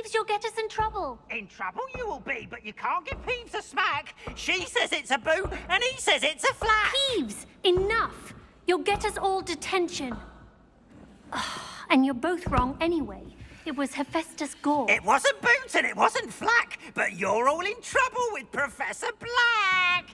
Peeves, you'll get us in trouble. In trouble you will be, but you can't give Peeves a smack. She says it's a boo, and he says it's a flat. Peeves, enough. You'll get us all detention. And you're both wrong anyway. It was Hephaestus Gore. It wasn't Boots and it wasn't Flack, but you're all in trouble with Professor Black.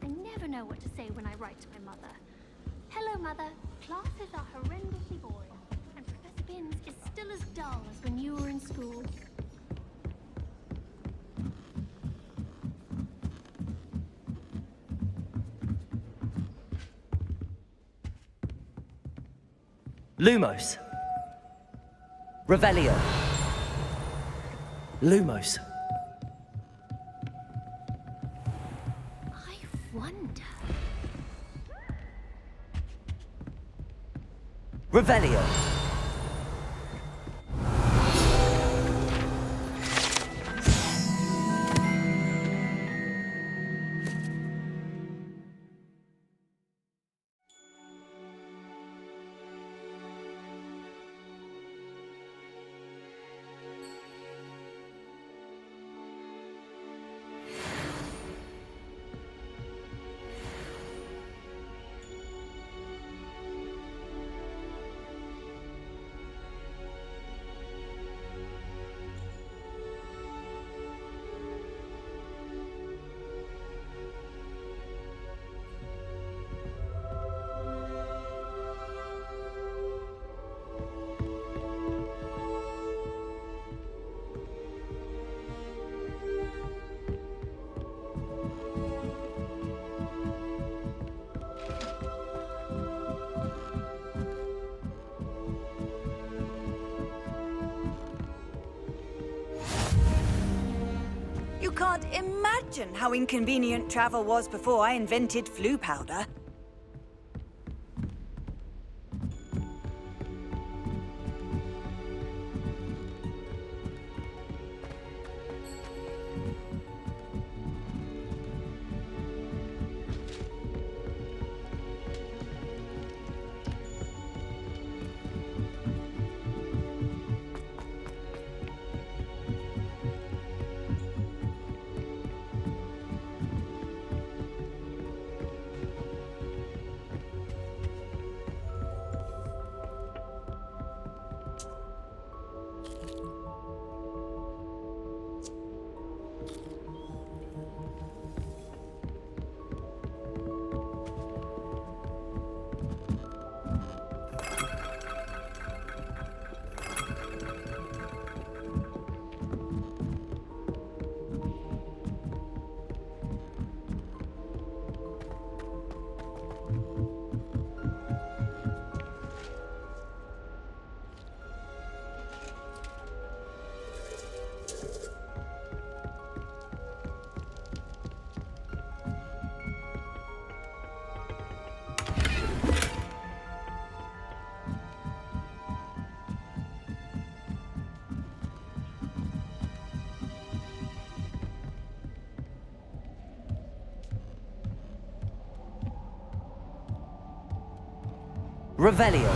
I never know what to say when I write to my mother. Hello, Mother. Classes are horrendously boring, and Professor Binns is still as dull as when you were in school. Lumos. Revelio. Lumos. I wonder... Revelio. You can't imagine how inconvenient travel was before I invented flu powder. Revelio.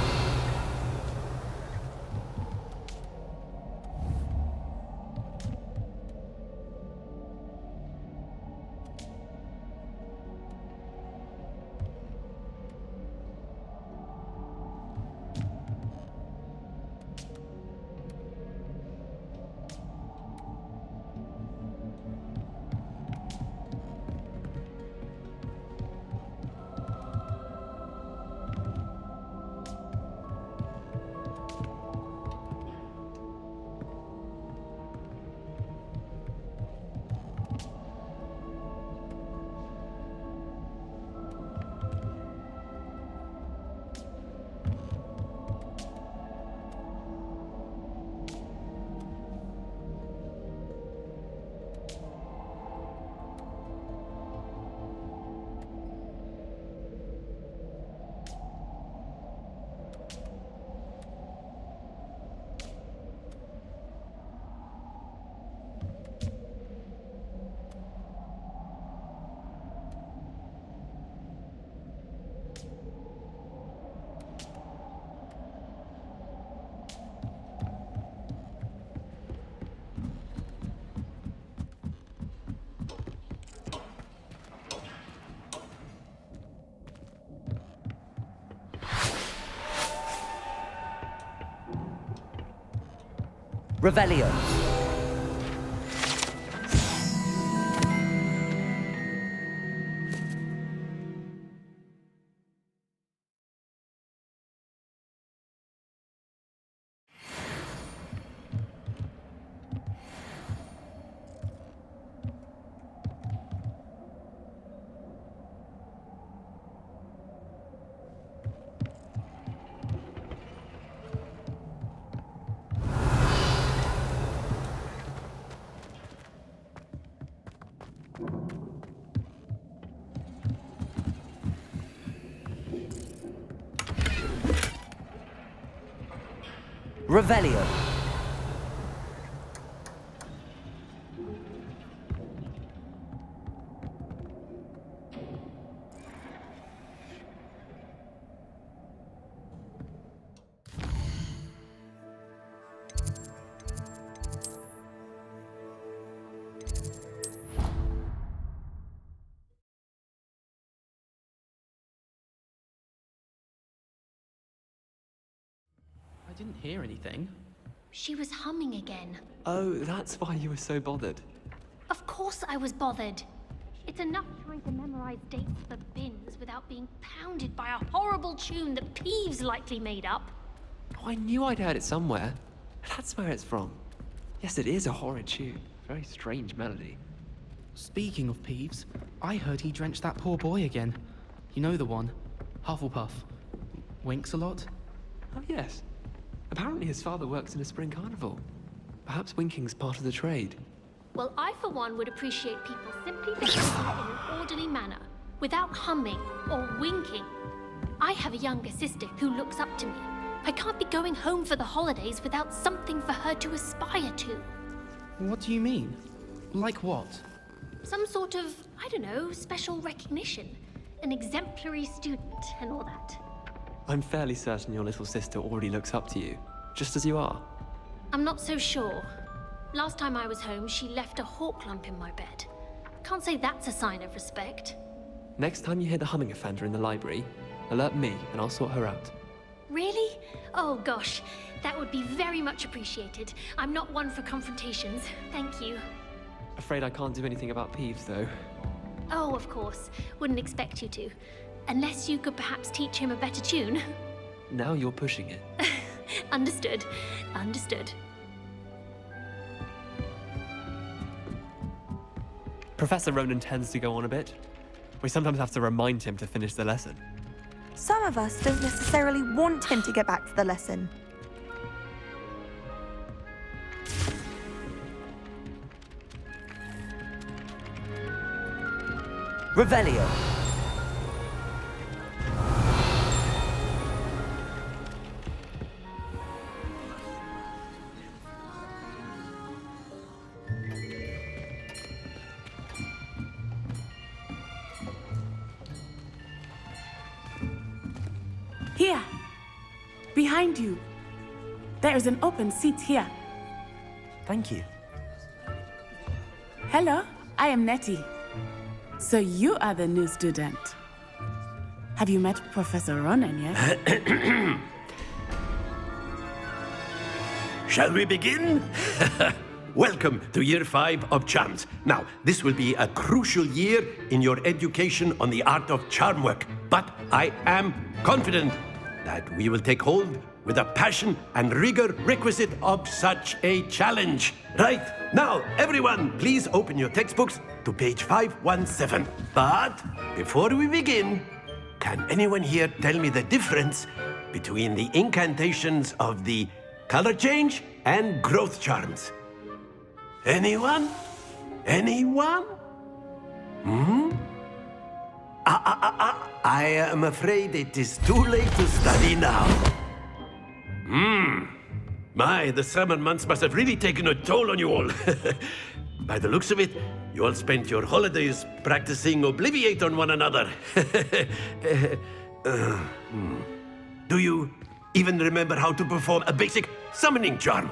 Revelio. Revelio. I didn't hear anything. She was humming again. Oh, that's why you were so bothered. Of course I was bothered. It's enough trying to memorize dates for bins without being pounded by a horrible tune that Peeves likely made up. Oh, I knew I'd heard it somewhere. That's where it's from. Yes, it is a horrid tune. Very strange melody. Speaking of Peeves, I heard he drenched that poor boy again. You know the one. Hufflepuff. Winks a lot. Oh, yes. Apparently his father works in a spring carnival. Perhaps winking's part of the trade. Well, I for one would appreciate people simply behaving in an orderly manner, without humming or winking. I have a younger sister who looks up to me. I can't be going home for the holidays without something for her to aspire to. What do you mean? Like what? Some sort of, I don't know, special recognition. An exemplary student and all that. I'm fairly certain your little sister already looks up to you, just as you are. I'm not so sure. Last time I was home, she left a hawk lump in my bed. Can't say that's a sign of respect. Next time you hear the humming offender in the library, alert me and I'll sort her out. Really? Oh gosh, that would be very much appreciated. I'm not one for confrontations. Thank you. Afraid I can't do anything about Peeves, though. Oh, of course. Wouldn't expect you to. Unless you could perhaps teach him a better tune. Now you're pushing it. Understood. Understood. Professor Ronan tends to go on a bit. We sometimes have to remind him to finish the lesson. Some of us don't necessarily want him to get back to the lesson. Revelio. Here! Behind you! There is an open seat here. Thank you. Hello, I am Nettie. So you are the new student. Have you met Professor Ronan yet? Shall we begin? Welcome to Year 5 of Charms. Now, this will be a crucial year in your education on the art of charm work, but I am confident that we will take hold with the passion and rigor requisite of such a challenge. Right, now, everyone, please open your textbooks to page 517. But before we begin, can anyone here tell me the difference between the incantations of the color change and growth charms? Anyone? Anyone? I am afraid it is too late to study now. My, the summer months must have really taken a toll on you all. By the looks of it, you all spent your holidays practicing Obliviate on one another. Do you even remember how to perform a basic summoning charm?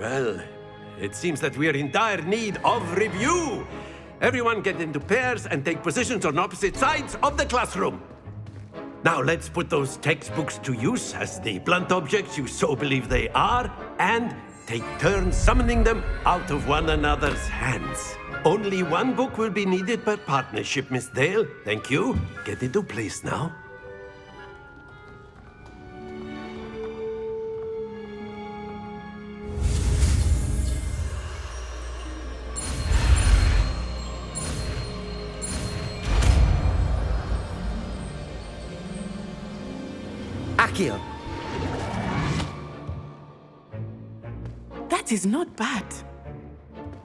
Well, it seems that we are in dire need of review. Everyone get into pairs and take positions on opposite sides of the classroom. Now let's put those textbooks to use as the blunt objects you so believe they are, and take turns summoning them out of one another's hands. Only one book will be needed per partnership, Miss Dale. Thank you. Get into place now. Accio. That is not bad.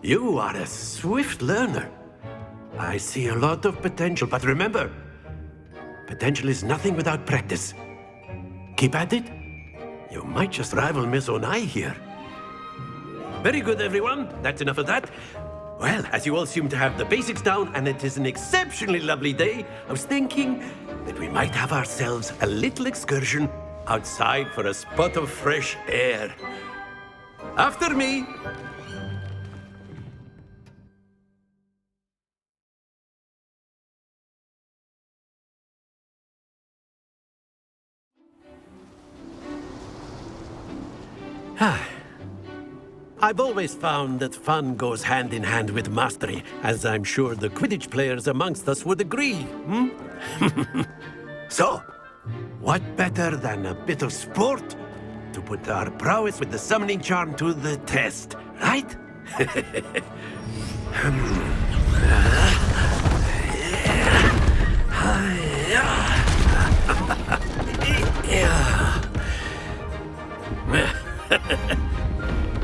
You are a swift learner. I see a lot of potential, but remember, potential is nothing without practice. Keep at it. You might just rival Miss Onai here. Very good, everyone. That's enough of that. Well, as you all seem to have the basics down, and it is an exceptionally lovely day, I was thinking that we might have ourselves a little excursion outside for a spot of fresh air. After me. I've always found that fun goes hand in hand with mastery, as I'm sure the Quidditch players amongst us would agree. So, what better than a bit of sport to put our prowess with the summoning charm to the test, right?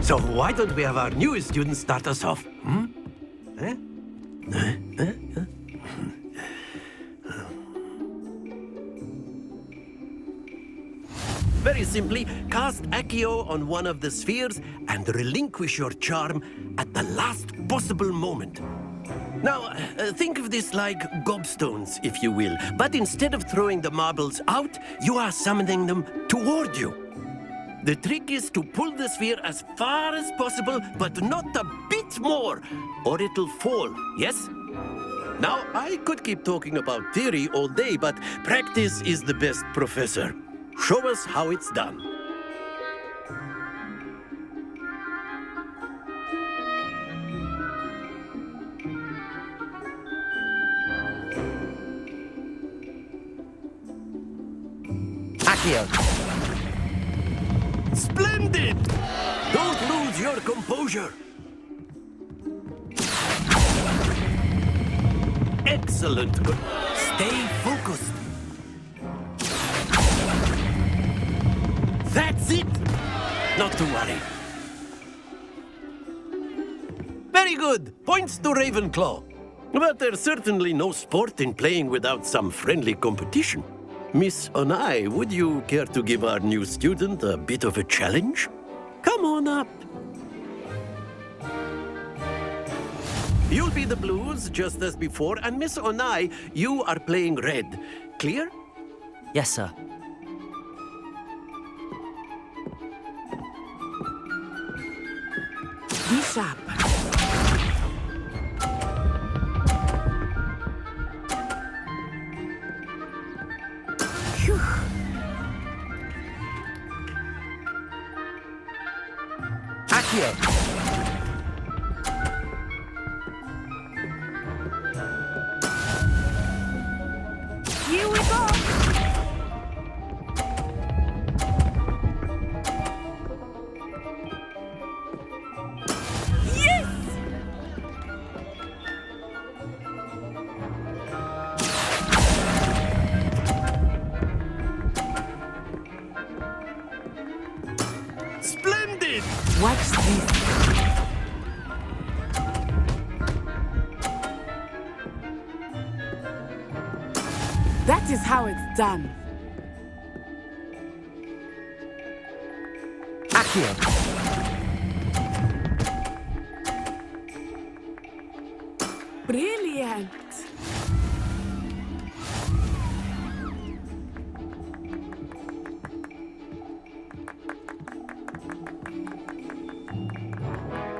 So why don't we have our newest student start us off? Very simply, cast Accio on one of the spheres and relinquish your charm at the last possible moment. Now, think of this like gobstones, if you will. But instead of throwing the marbles out, you are summoning them toward you. The trick is to pull the sphere as far as possible, but not a bit more, or it'll fall, yes? Now, I could keep talking about theory all day, but practice is the best professor. Show us how it's done. Accio. Splendid! Don't lose your composure. Excellent. Stay focused. That's it! Not to worry. Very good. Points to Ravenclaw. But there's certainly no sport in playing without some friendly competition. Miss Onai, would you care to give our new student a bit of a challenge? Come on up. You'll be the blues, just as before, and Miss Onai, you are playing red. Clear? Yes, sir. Be sharp. Phew. Accio. Here we go! Splendid! Watch this. That is how it's done. Accio. Brilliant.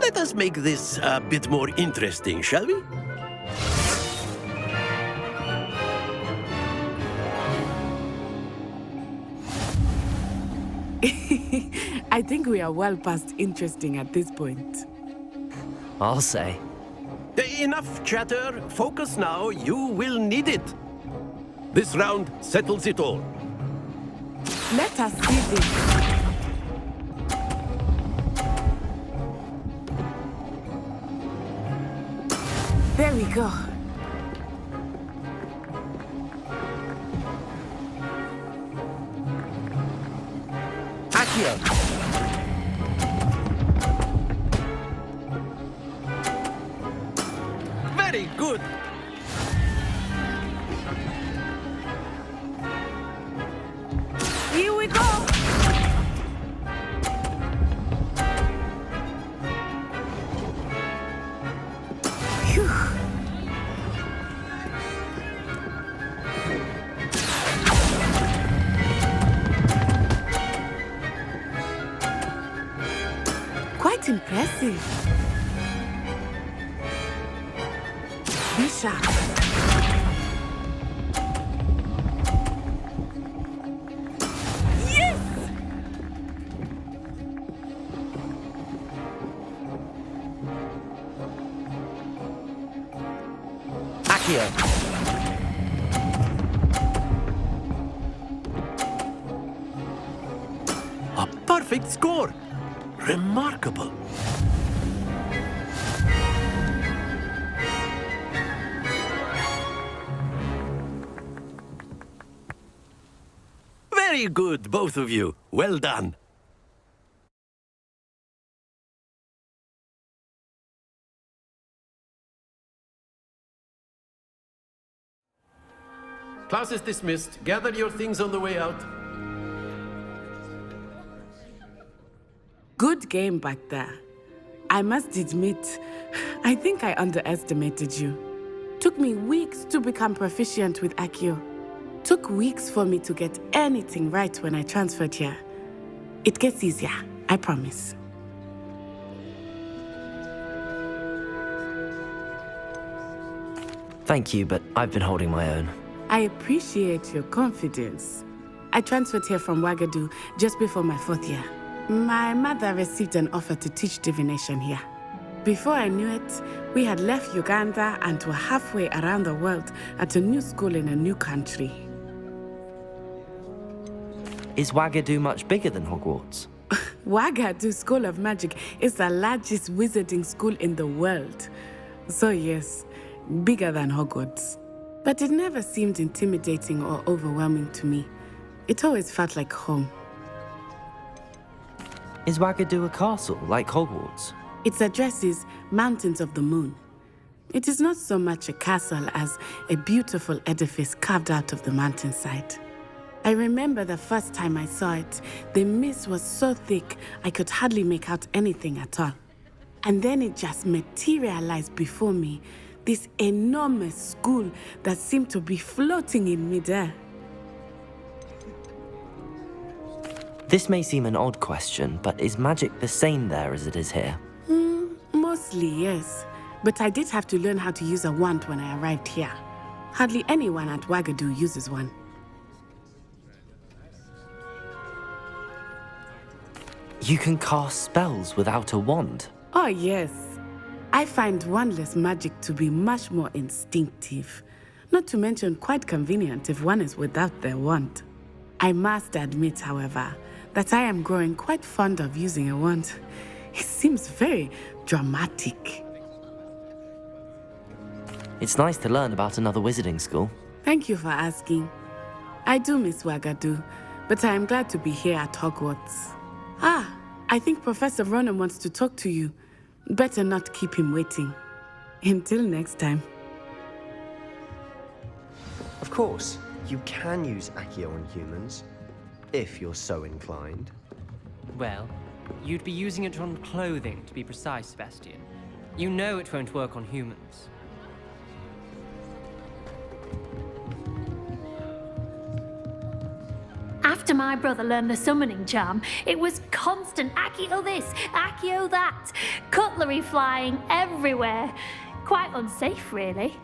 Let us make this a bit more interesting, shall we? I think we are well past interesting at this point. I'll say. Enough chatter. Focus now. You will need it. This round settles it all. Let us see this. There we go. Accio! Very good. Here we go. Phew. Quite impressive. Be sharp. Yes! Accio! A perfect score. Remarkable. Very good, both of you. Well done. Class is dismissed. Gather your things on the way out. Good game back there. I must admit, I think I underestimated you. Took me weeks to become proficient with Accio. Took weeks for me to get anything right when I transferred here. It gets easier, I promise. Thank you, but I've been holding my own. I appreciate your confidence. I transferred here from Ouagadougou just before my 4th year. My mother received an offer to teach divination here. Before I knew it, we had left Uganda and were halfway around the world at a new school in a new country. Is Ouagadougou much bigger than Hogwarts? Ouagadougou School of Magic is the largest wizarding school in the world. So yes, bigger than Hogwarts. But it never seemed intimidating or overwhelming to me. It always felt like home. Is Ouagadougou a castle, like Hogwarts? Its address is Mountains of the Moon. It is not so much a castle as a beautiful edifice carved out of the mountainside. I remember the first time I saw it, the mist was so thick I could hardly make out anything at all. And then it just materialized before me, this enormous school that seemed to be floating in midair. This may seem an odd question, but is magic the same there as it is here? Mostly, yes. But I did have to learn how to use a wand when I arrived here. Hardly anyone at Ouagadougou uses one. You can cast spells without a wand? Oh, yes. I find wandless magic to be much more instinctive. Not to mention quite convenient if one is without their wand. I must admit, however, that I am growing quite fond of using a wand. It seems very dramatic. It's nice to learn about another wizarding school. Thank you for asking. I do miss Ouagadougou, but I am glad to be here at Hogwarts. Ah, I think Professor Ronan wants to talk to you. Better not keep him waiting. Until next time. Of course, you can use Accio on humans, if you're so inclined. Well, you'd be using it on clothing, to be precise, Sebastian. You know it won't work on humans. After my brother learned the summoning charm, it was constant Accio this, Accio that. Cutlery flying everywhere. Quite unsafe, really.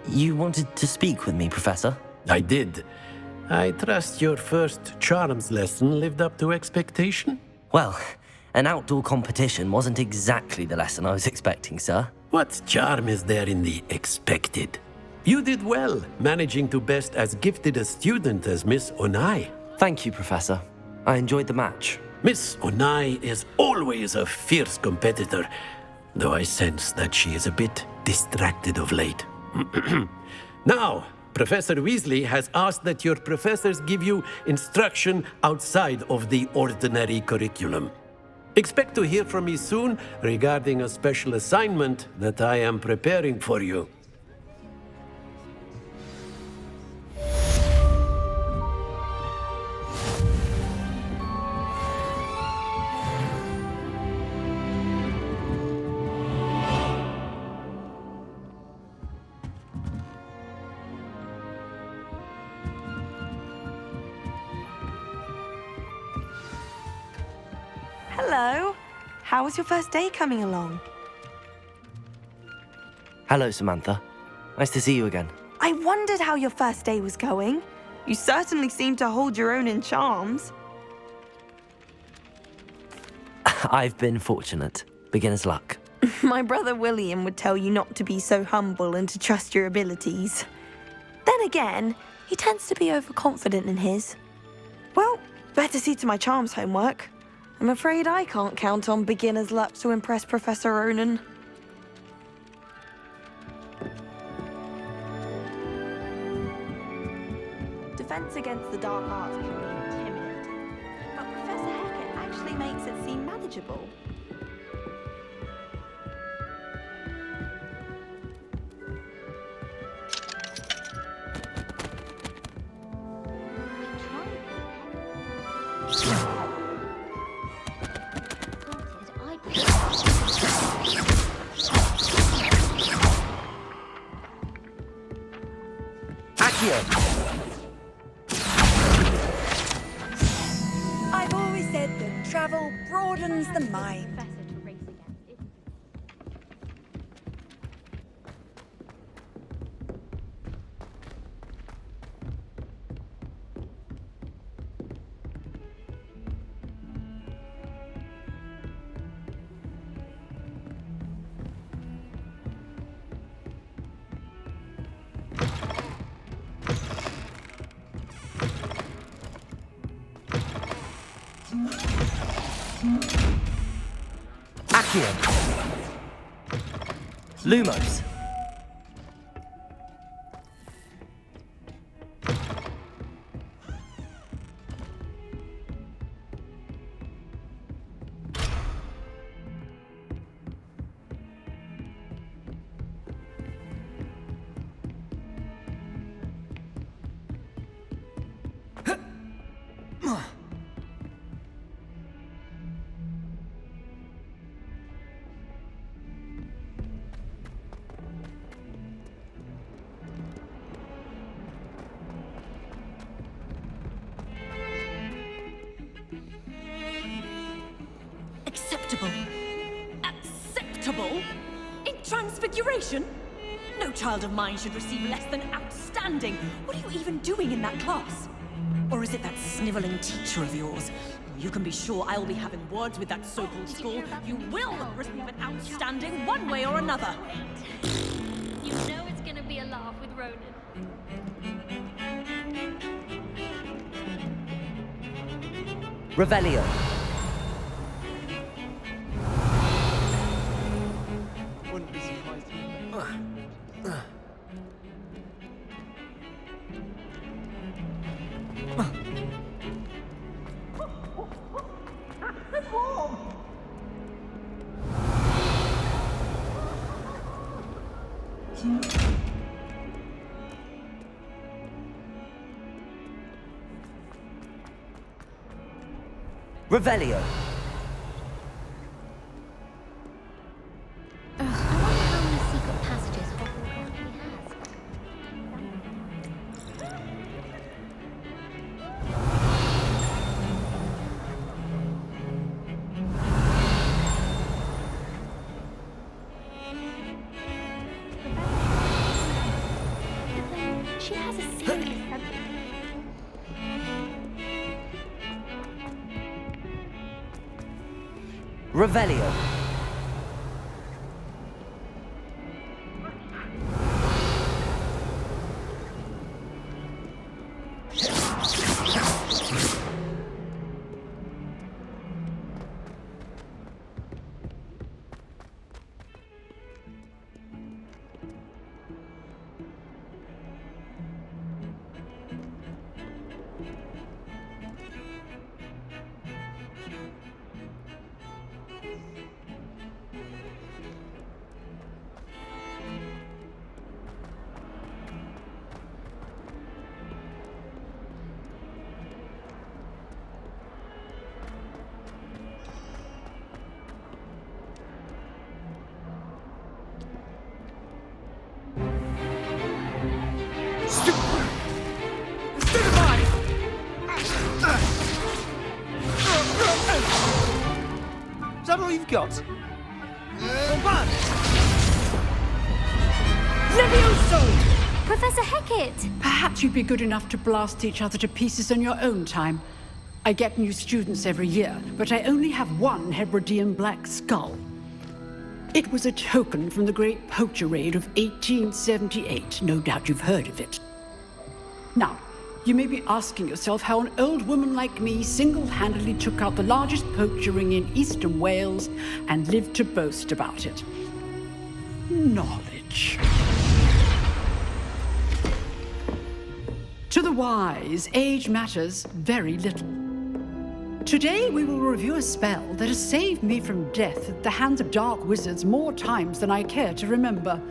You wanted to speak with me, Professor? I did. I trust your first charms lesson lived up to expectation? Well, an outdoor competition wasn't exactly the lesson I was expecting, sir. What charm is there in the expected? You did well, managing to best as gifted a student as Miss Onai. Thank you, Professor. I enjoyed the match. Miss Onai is always a fierce competitor, though I sense that she is a bit distracted of late. Now, Professor Weasley has asked that your professors give you instruction outside of the ordinary curriculum. Expect to hear from me soon regarding a special assignment that I am preparing for you. Hello. How was your first day coming along? Hello, Samantha. Nice to see you again. I wondered how your first day was going. You certainly seem to hold your own in charms. I've been fortunate. Beginner's luck. My brother William would tell you not to be so humble and to trust your abilities. Then again, he tends to be overconfident in his. Well, better see to my charms homework. I'm afraid I can't count on beginner's luck to impress Professor Ronan. Defense against the dark arts can be intimidating, but Professor Hecat actually makes it seem manageable. I've always said that travel broadens the mind. Lumos. Acceptable. Acceptable? In Transfiguration? No child of mine should receive less than outstanding. What are you even doing in that class? Or is it that sniveling teacher of yours? You can be sure I'll be having words with that so-called school. You will receive an outstanding one way or another. You know it's gonna be a laugh with Ronan. Revelio. Wouldn't be surprised. Revelio. I wonder how many secret passages Hogwarts actually has. She has a serious subject. Revelio. Is that all you've got? Levioso! Professor Hecat! Perhaps you'd be good enough to blast each other to pieces in your own time. I get new students every year, but I only have one Hebridean black skull. It was a token from the Great Poacher Raid of 1878. No doubt you've heard of it. Now, you may be asking yourself how an old woman like me single-handedly took out the largest poacher ring in eastern Wales and lived to boast about it. Knowledge. To the wise, age matters very little. Today we will review a spell that has saved me from death at the hands of dark wizards more times than I care to remember.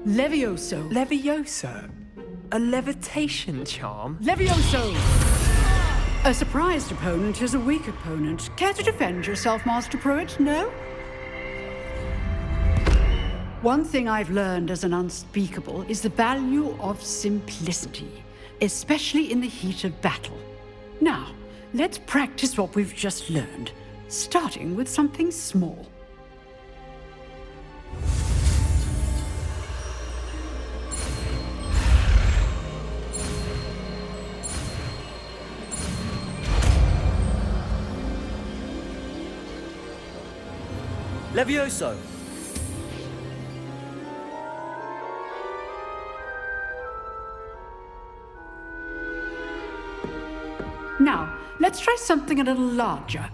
Levioso. Levioso? A levitation charm? Levioso! A surprised opponent is a weak opponent. Care to defend yourself, Master Pruitt? No? One thing I've learned as an unspeakable is the value of simplicity, especially in the heat of battle. Now, let's practice what we've just learned, starting with something small. Levioso. Now, let's try something a little larger.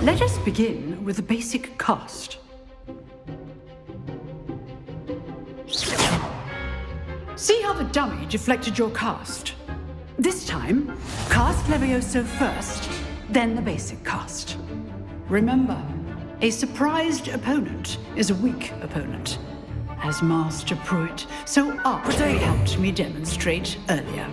Let us begin with the basic cast. See how the dummy deflected your cast? This time, cast Levioso first, then the basic cast. Remember, a surprised opponent is a weak opponent, as Master Pruitt so artfully helped me demonstrate earlier.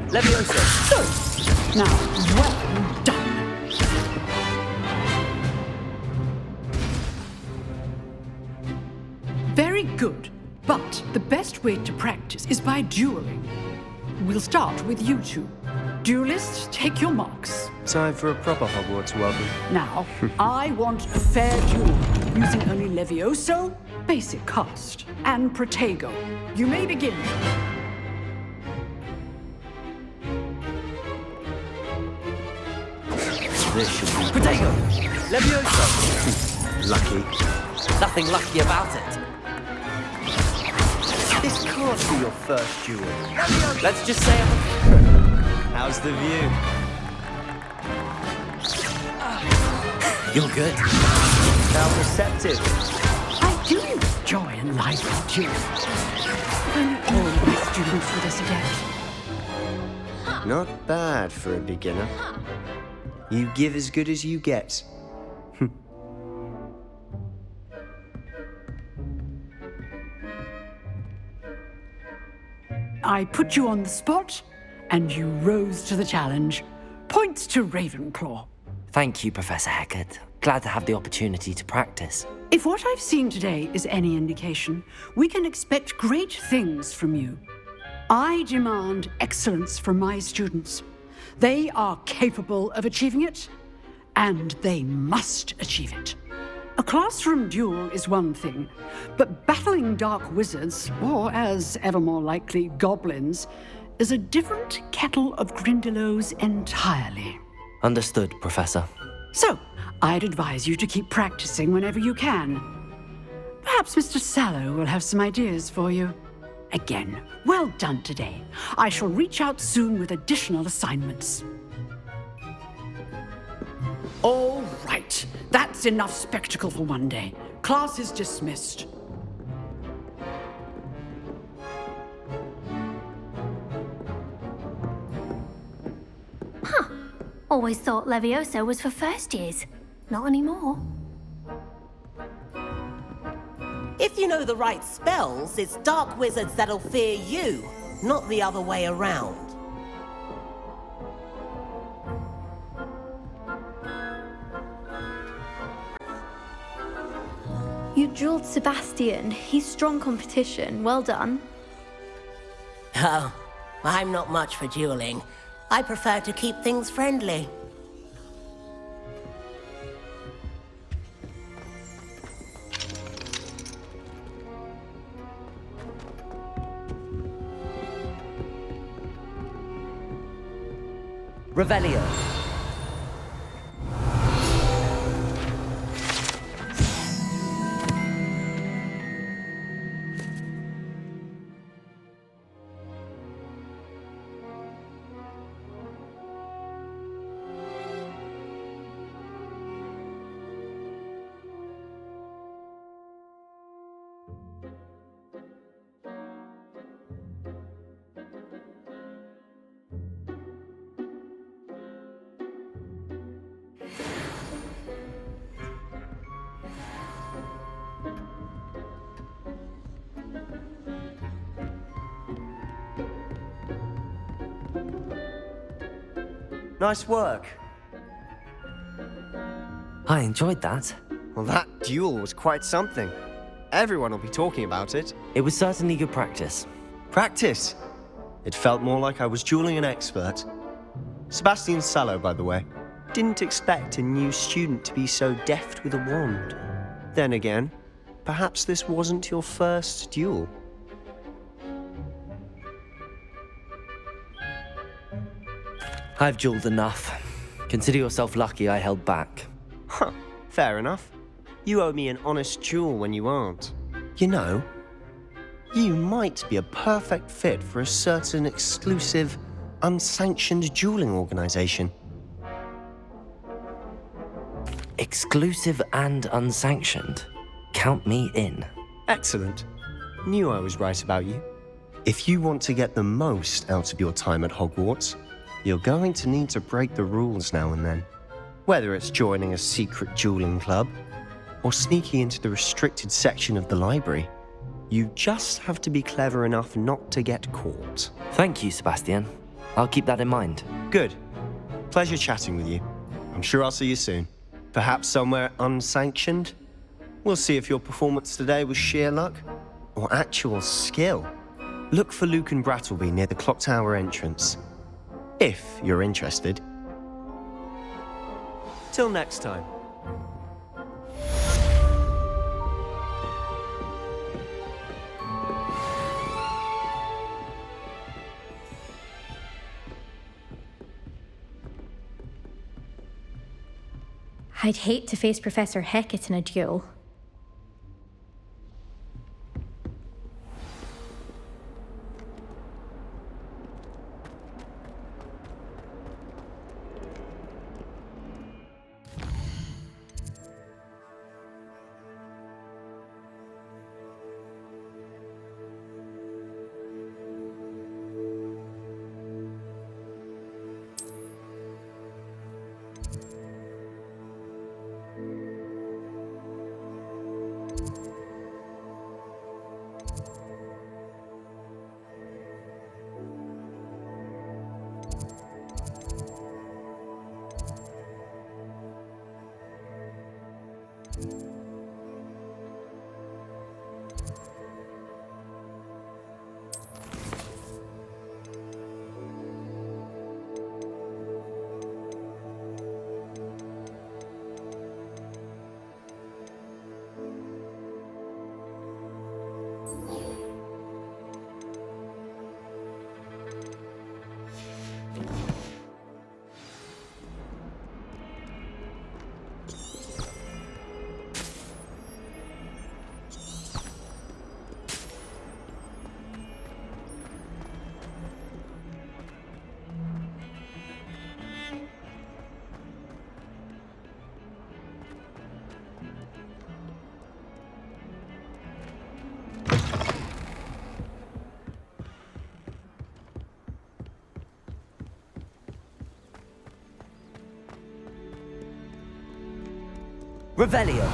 Levioso. Now, well done. Very good, but the best way to practice is by dueling. We'll start with you two. Duelists, take your marks. Time for a proper Hogwarts welcome. Now, I want a fair duel, using only Levioso, basic cast, and Protego. You may begin. This should be Protego! Levioso! Lucky. Nothing lucky about it. This can't be your first duel. Let's just say How's the view? you're good. How receptive. I do enjoy a lively duel. If only all of my students were this adept. Not bad for a beginner. You give as good as you get. I put you on the spot, and you rose to the challenge. Points to Ravenclaw. Thank you, Professor Hecat. Glad to have the opportunity to practice. If what I've seen today is any indication, we can expect great things from you. I demand excellence from my students. They are capable of achieving it, and they must achieve it. A classroom duel is one thing, but battling dark wizards, or as ever more likely, goblins, is a different kettle of Grindylows entirely. Understood, Professor. So, I'd advise you to keep practicing whenever you can. Perhaps Mr. Sallow will have some ideas for you. Again, well done today. I shall reach out soon with additional assignments. All right, that's enough spectacle for one day. Class is dismissed. Always thought Levioso was for first years. Not anymore. If you know the right spells, it's dark wizards that'll fear you, not the other way around. You dueled Sebastian. He's strong competition. Well done. Oh, I'm not much for dueling. I prefer to keep things friendly. Revelio. Nice work. I enjoyed that. Well, that duel was quite something. Everyone will be talking about it. It was certainly good practice. Practice? It felt more like I was dueling an expert. Sebastian Sallow, by the way. Didn't expect a new student to be so deft with a wand. Then again, perhaps this wasn't your first duel. I've dueled enough. Consider yourself lucky I held back. Huh, fair enough. You owe me an honest duel when you aren't. You know, you might be a perfect fit for a certain exclusive, unsanctioned dueling organization. Exclusive and unsanctioned. Count me in. Excellent. Knew I was right about you. If you want to get the most out of your time at Hogwarts, you're going to need to break the rules now and then. Whether it's joining a secret dueling club or sneaking into the restricted section of the library, you just have to be clever enough not to get caught. Thank you, Sebastian. I'll keep that in mind. Good. Pleasure chatting with you. I'm sure I'll see you soon. Perhaps somewhere unsanctioned? We'll see if your performance today was sheer luck or actual skill. Look for Luke and Brattleby near the clock tower entrance. If you're interested. Till next time. I'd hate to face Professor Hecat in a duel. Revelio.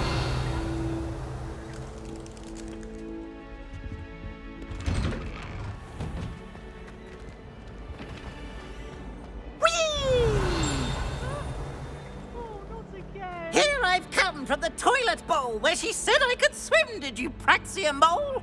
Here I've come from the toilet bowl where she said I could swim, did you praxia mole?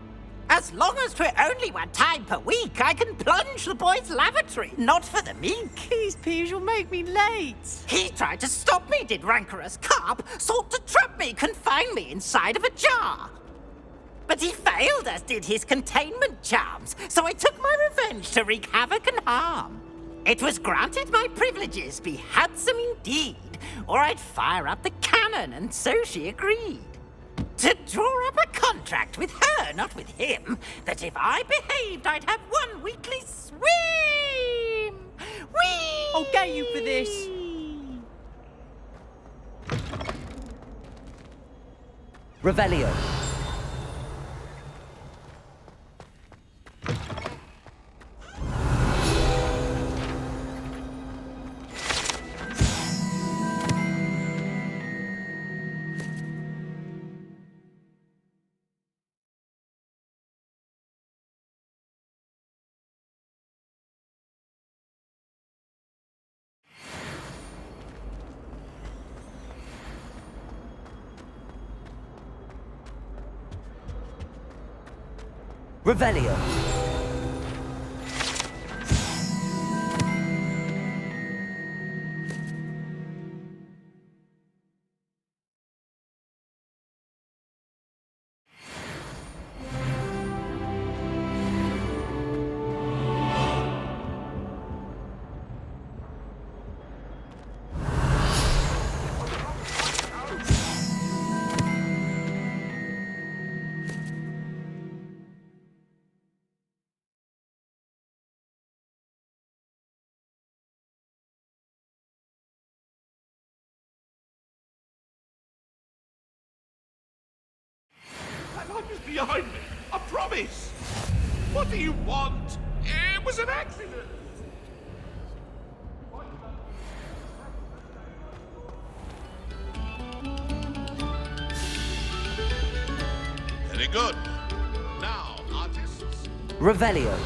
As long as 'twere only one time per week, I can plunge the boy's lavatory, not for the meek. These peas will make me late. He tried to stop me, did rancorous carp, sought to trap me, confine me inside of a jar. But he failed, as did his containment charms, so I took my revenge to wreak havoc and harm. It was granted my privileges be handsome indeed, or I'd fire up the cannon, and so she agreed. To draw up a contract with her, not with him, that if I behaved, I'd have one weekly swim! Whee! I'll get you for this. Revelio. Revelio. That light was behind me. I promise. What do you want? It was an accident. Very good. Now, artists. Revelio.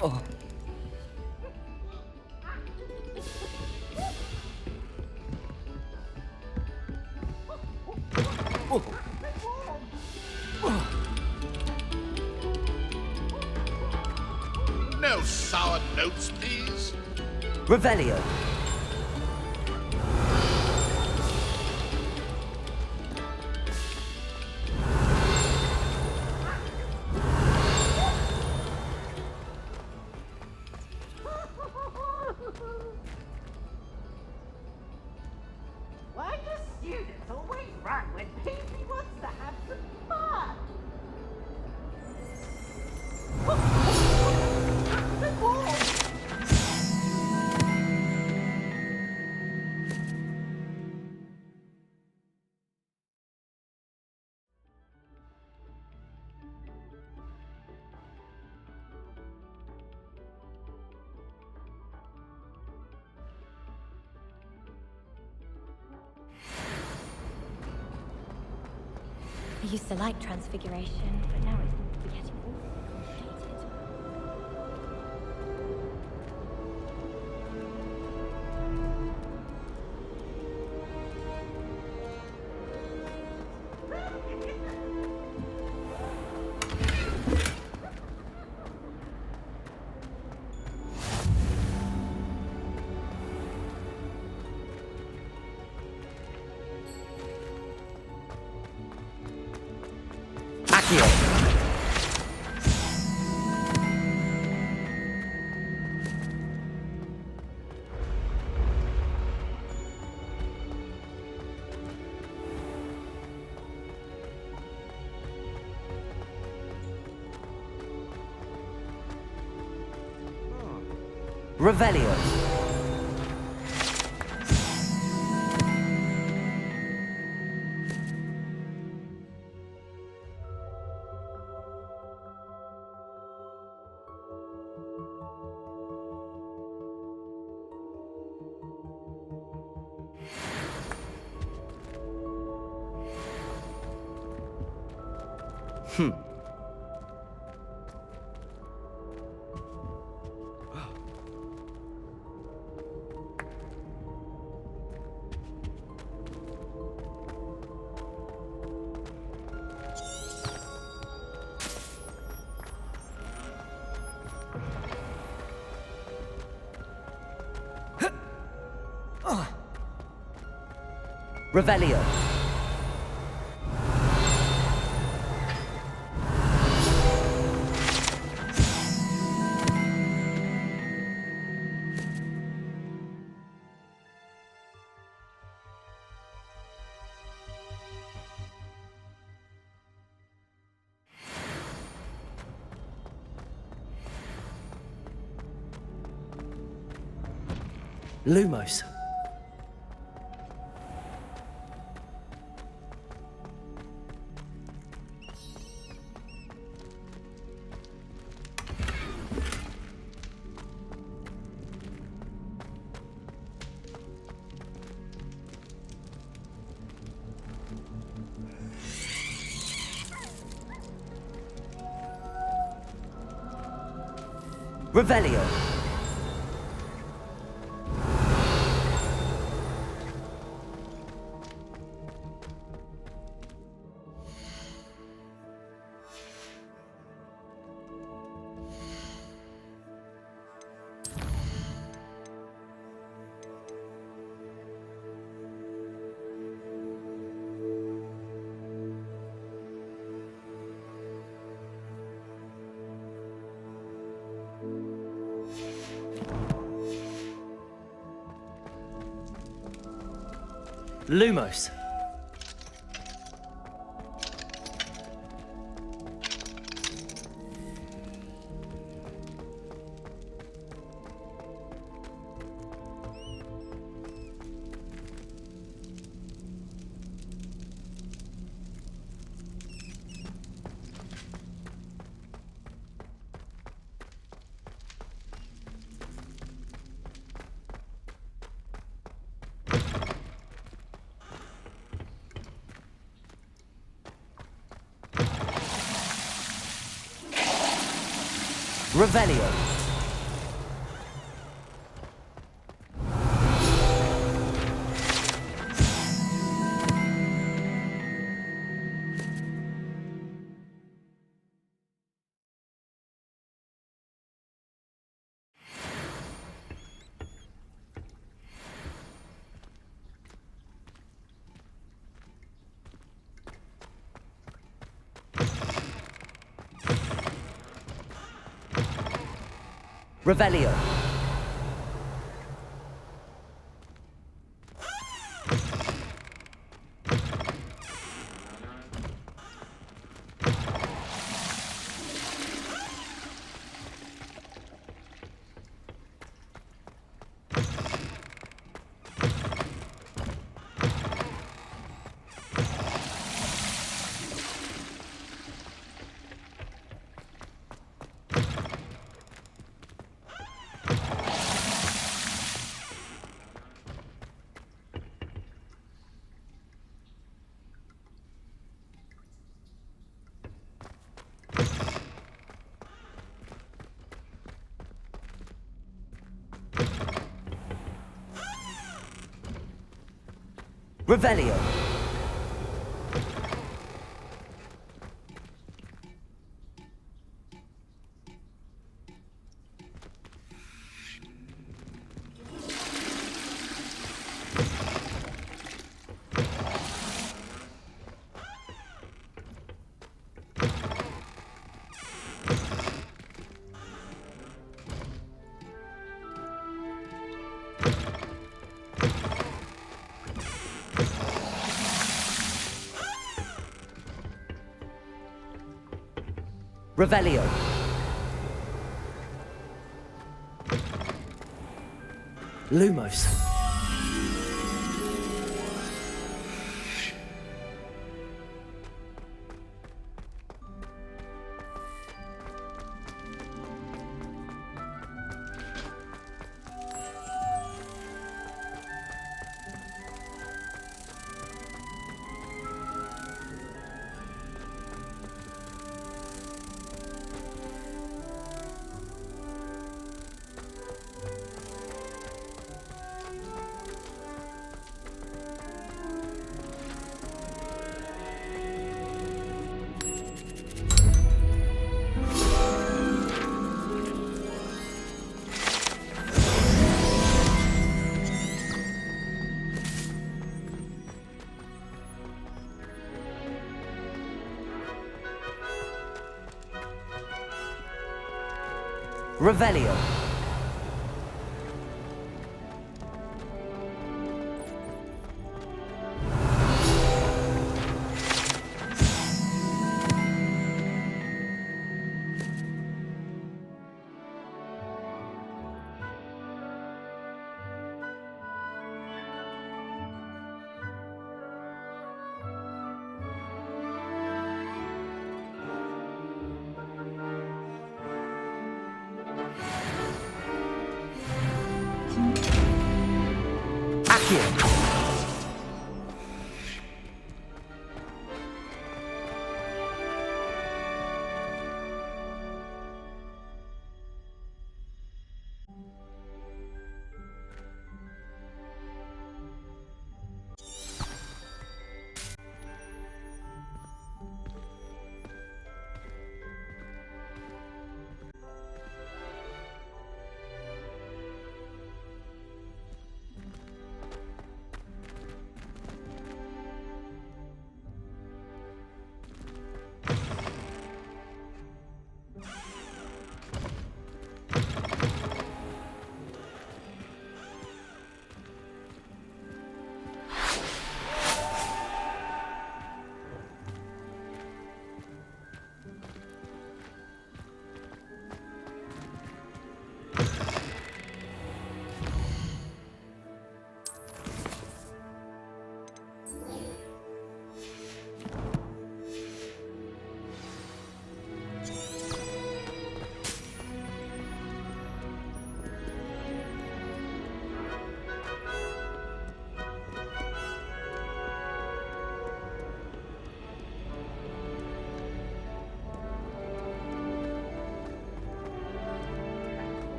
Oh. No sour notes, please. Revelio. Why do students always run when Peavy wants to have some fun? The wall! I used to like Transfiguration, but now it's getting awfully complicated. Accio. Revelio. Revelio. Lumos. Revelio. Lumos. Revelio. Revelio. Revelio. Revelio. Lumos. Revelio.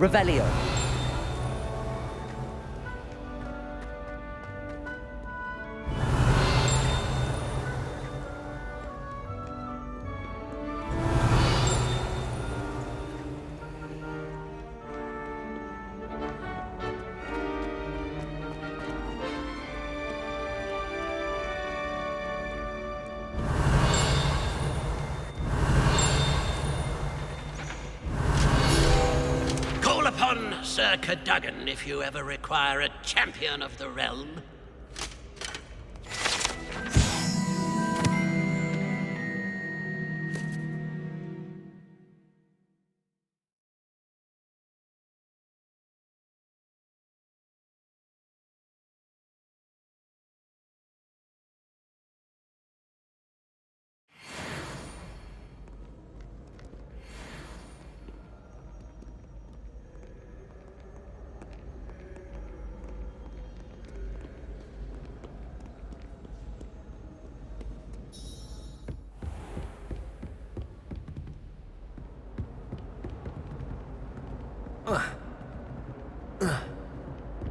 Revelio. Call upon Sir Cadogan if you ever require a champion of the realm.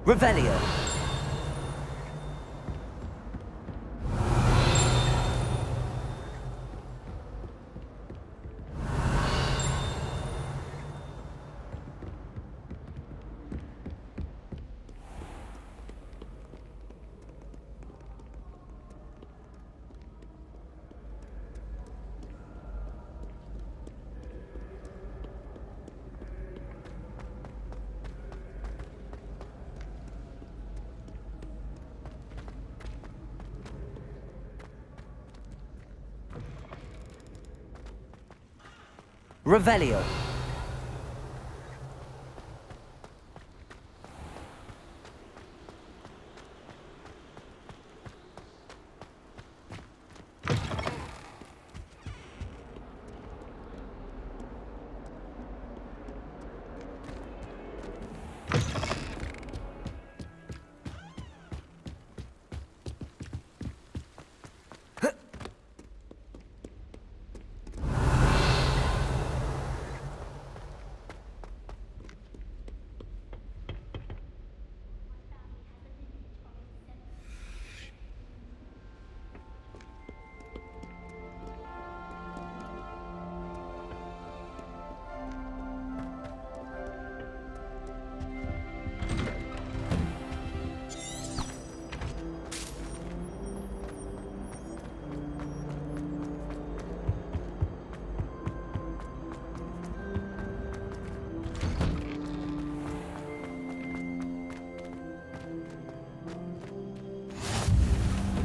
Revelio. Revelio.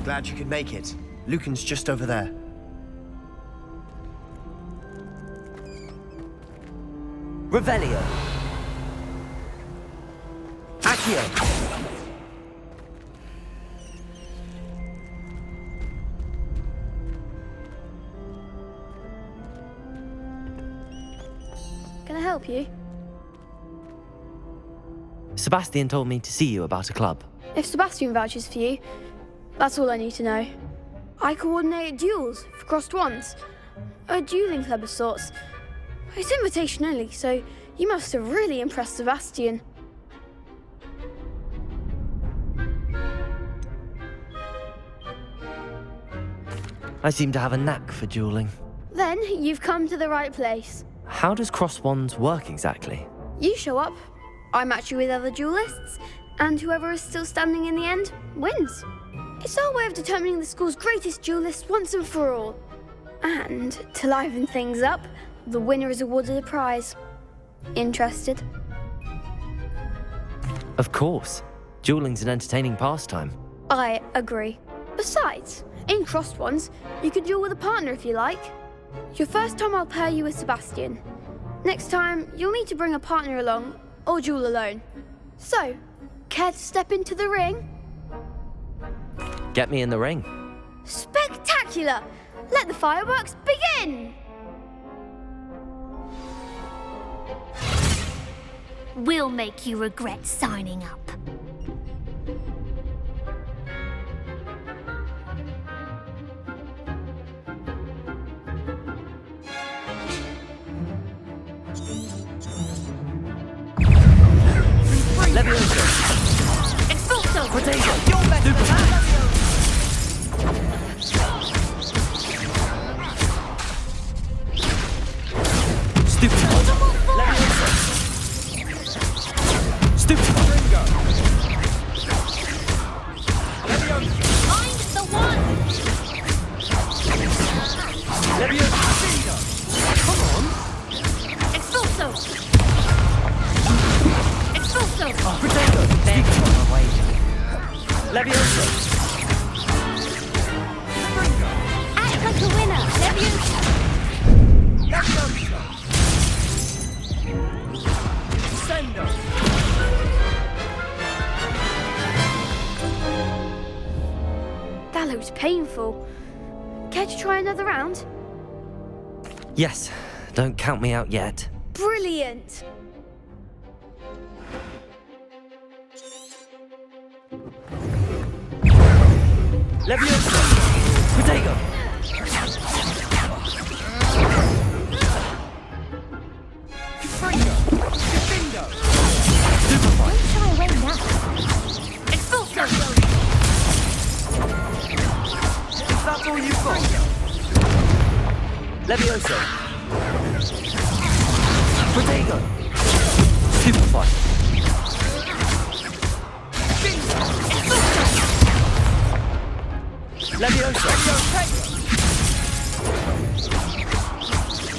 Glad you could make it. Lucan's just over there. Revelio. Accio. Can I help you? Sebastian told me to see you about a club. If Sebastian vouches for you, that's all I need to know. I coordinate duels for crossed wands. A dueling club of sorts. It's invitation only, so you must have really impressed Sebastian. I seem to have a knack for dueling. Then you've come to the right place. How does cross wands work exactly? You show up, I match you with other duelists, and whoever is still standing in the end wins. It's our way of determining the school's greatest duelist once and for all. And to liven things up, the winner is awarded a prize. Interested? Of course. Dueling's an entertaining pastime. I agree. Besides, in crossed ones, you can duel with a partner if you like. Your first time I'll pair you with Sebastian. Next time, you'll need to bring a partner along, or duel alone. So, care to step into the ring? Get me in the ring. Spectacular! Let the fireworks begin! We'll make you regret signing up. Levioso. Expulso! Potato. You're better than that. Stupid. Levioso. Stupid. Ringo. Levioso. Find the one! Levioso. Come on. Expulso! Expulso! Oh, potato. Beg from my way. Levioso. Act like a winner! Levioso! Levioso. Sendo. That looks painful. Care to try another round? Yes, don't count me out yet. Brilliant! Levioso. Potato. Don't shy away now. Expulso! Is that all you've got? Levioso. Potato. Stupefy. Levioso.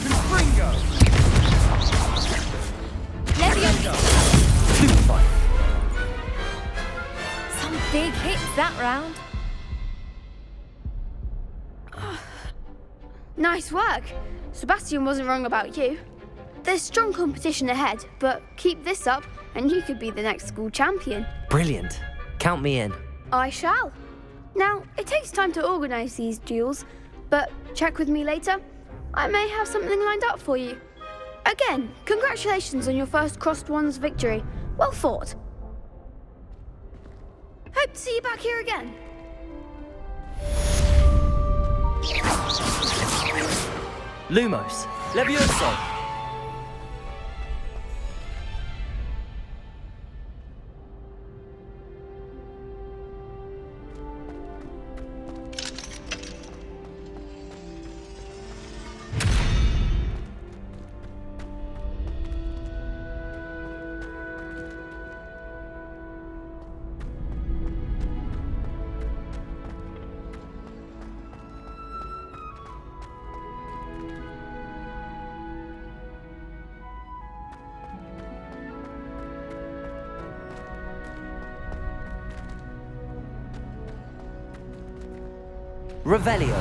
Confringo. Levioso! Stupefy. Some big hits that round. Nice work. Sebastian wasn't wrong about you. There's strong competition ahead, but keep this up and you could be the next school champion. Brilliant. Count me in. I shall. Now, it takes time to organise these duels, but check with me later. I may have something lined up for you. Again, congratulations on your first Crossed Wands victory. Well fought. Hope to see you back here again. Lumos, Levioso. Revelio.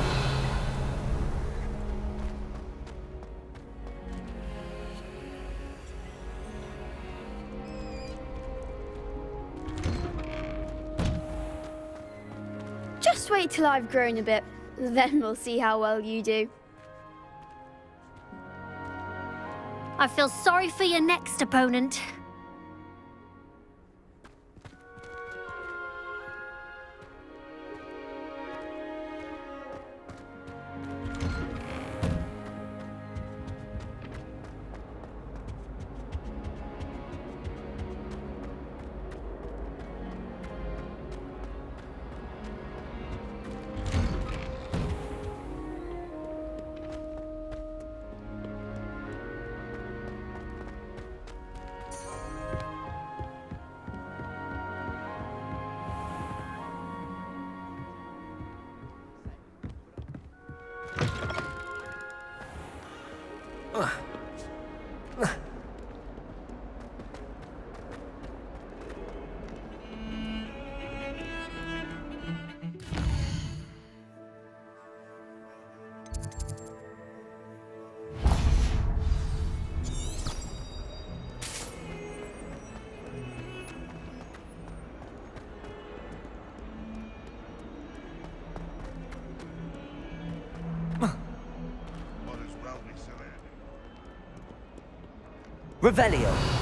Just wait till I've grown a bit, then we'll see how well you do. I feel sorry for your next opponent. Revelio.